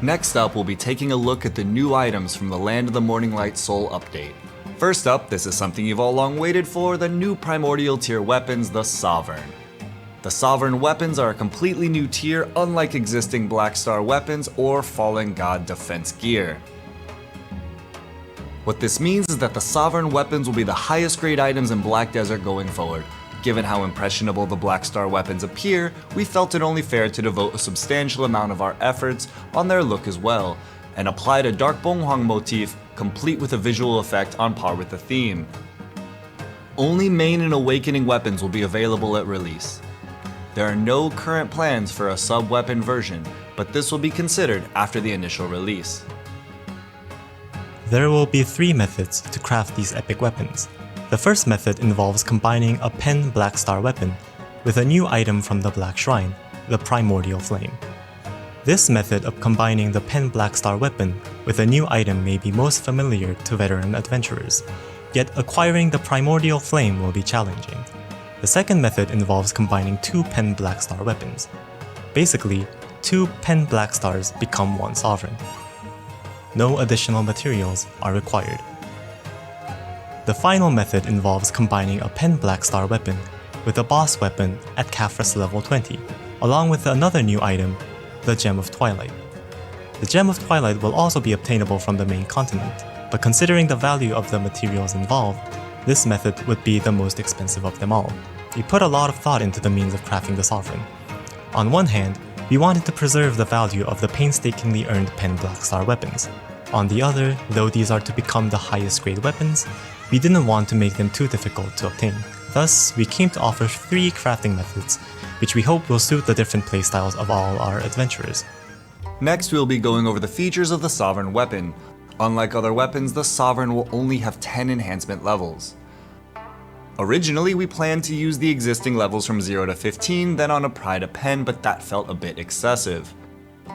Next up, we'll be taking a look at the new items from the Land of the Morning Light Soul update. First up, this is something you've all long waited for, the new primordial tier weapons, the Sovereign. The Sovereign weapons are a completely new tier, unlike existing Black Star weapons or Fallen God defense gear. What this means is that the Sovereign weapons will be the highest grade items in Black Desert going forward. Given how impressionable the Black Star weapons appear, we felt it only fair to devote a substantial amount of our efforts on their look as well, and applied a Dark Bonghwang motif complete with a visual effect on par with the theme. Only main and awakening weapons will be available at release. There are no current plans for a sub-weapon version, but this will be considered after the initial release. There will be 3 methods to craft these epic weapons. The first method involves combining a pen Black Star weapon with a new item from the Black Shrine, the Primordial Flame. This method of combining the pen Black Star weapon with a new item may be most familiar to veteran adventurers, yet acquiring the Primordial Flame will be challenging. The second method involves combining 2 pen Black Star weapons. Basically, 2 pen Black Stars become 1 Sovereign. No additional materials are required. The final method involves combining a pen Black Star weapon with a boss weapon at Khafra's level 20, along with another new item, the Gem of Twilight. The Gem of Twilight will also be obtainable from the main continent, but considering the value of the materials involved, this method would be the most expensive of them all. We put a lot of thought into the means of crafting the Sovereign. On one hand, we wanted to preserve the value of the painstakingly earned pen Black Star weapons. On the other, though these are to become the highest grade weapons, we didn't want to make them too difficult to obtain. Thus, we came to offer 3 crafting methods, which we hope will suit the different playstyles of all our adventurers. Next, we'll be going over the features of the Sovereign weapon. Unlike other weapons, the Sovereign will only have 10 enhancement levels. Originally, we planned to use the existing levels from 0 to 15, then on a Pride a pen, but that felt a bit excessive.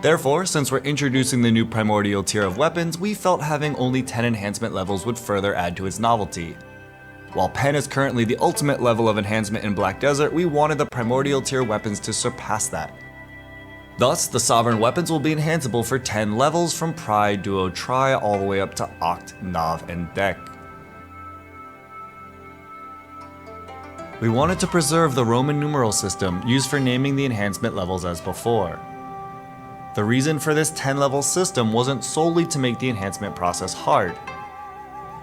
Therefore, since we're introducing the new primordial tier of weapons, we felt having only 10 enhancement levels would further add to its novelty. While pen is currently the ultimate level of enhancement in Black Desert, we wanted the primordial tier weapons to surpass that. Thus, the Sovereign weapons will be enhanceable for 10 levels from Pride, Duo, Tri, all the way up to Oct, Nav, and Dek. We wanted to preserve the Roman numeral system used for naming the enhancement levels as before. The reason for this 10-level system wasn't solely to make the enhancement process hard.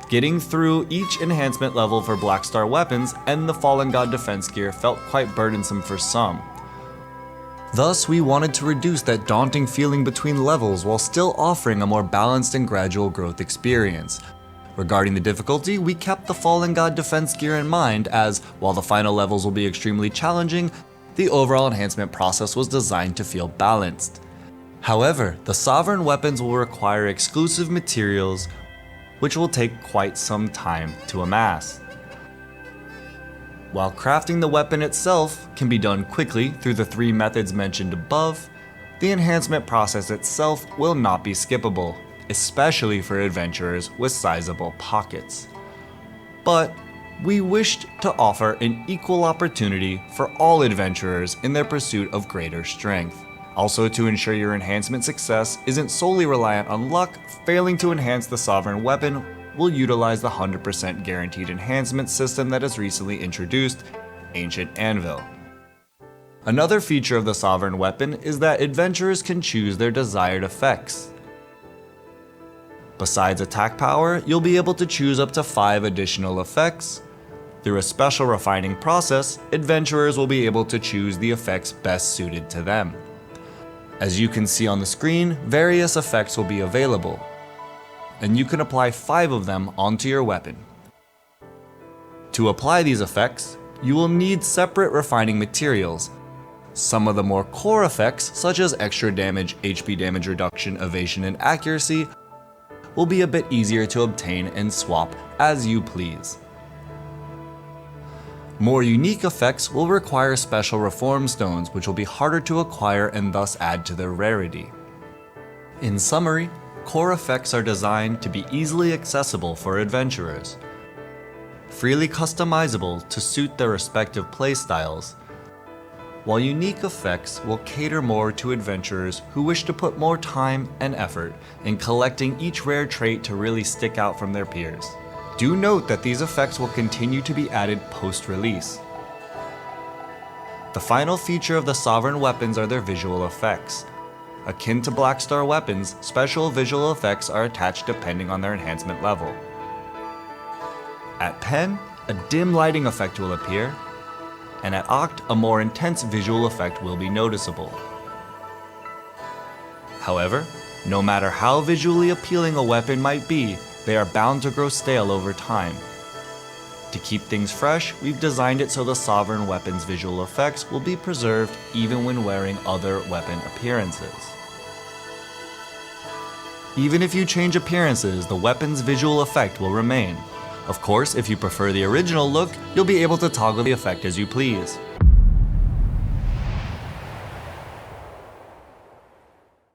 Getting through each enhancement level for Black Star weapons and the Fallen God defense gear felt quite burdensome for some. Thus, we wanted to reduce that daunting feeling between levels while still offering a more balanced and gradual growth experience. Regarding the difficulty, we kept the Fallen God defense gear in mind as, while the final levels will be extremely challenging, the overall enhancement process was designed to feel balanced. However, the Sovereign weapons will require exclusive materials, which will take quite some time to amass. While crafting the weapon itself can be done quickly through the 3 methods mentioned above, the enhancement process itself will not be skippable, especially for adventurers with sizable pockets. But we wished to offer an equal opportunity for all adventurers in their pursuit of greater strength. Also, to ensure your enhancement success isn't solely reliant on luck, failing to enhance the Sovereign weapon will utilize the 100% guaranteed enhancement system that is recently introduced, Ancient Anvil. Another feature of the Sovereign weapon is that adventurers can choose their desired effects. Besides attack power, you'll be able to choose up to 5 additional effects. Through a special refining process, adventurers will be able to choose the effects best suited to them. As you can see on the screen, various effects will be available, and you can apply 5 of them onto your weapon. To apply these effects, you will need separate refining materials. Some of the more core effects, such as extra damage, HP damage reduction, evasion, and accuracy, will be a bit easier to obtain and swap as you please. More unique effects will require special reform stones, which will be harder to acquire and thus add to their rarity. In summary, core effects are designed to be easily accessible for adventurers, freely customizable to suit their respective playstyles, while unique effects will cater more to adventurers who wish to put more time and effort in collecting each rare trait to really stick out from their peers. Do note that these effects will continue to be added post-release. The final feature of the Sovereign weapons are their visual effects. Akin to Black Star weapons, special visual effects are attached depending on their enhancement level. At Pen, a dim lighting effect will appear, and at Oct, a more intense visual effect will be noticeable. However, no matter how visually appealing a weapon might be, they are bound to grow stale over time. To keep things fresh, we've designed it so the Sovereign weapon's visual effects will be preserved even when wearing other weapon appearances. Even if you change appearances, the weapon's visual effect will remain. Of course, if you prefer the original look, you'll be able to toggle the effect as you please.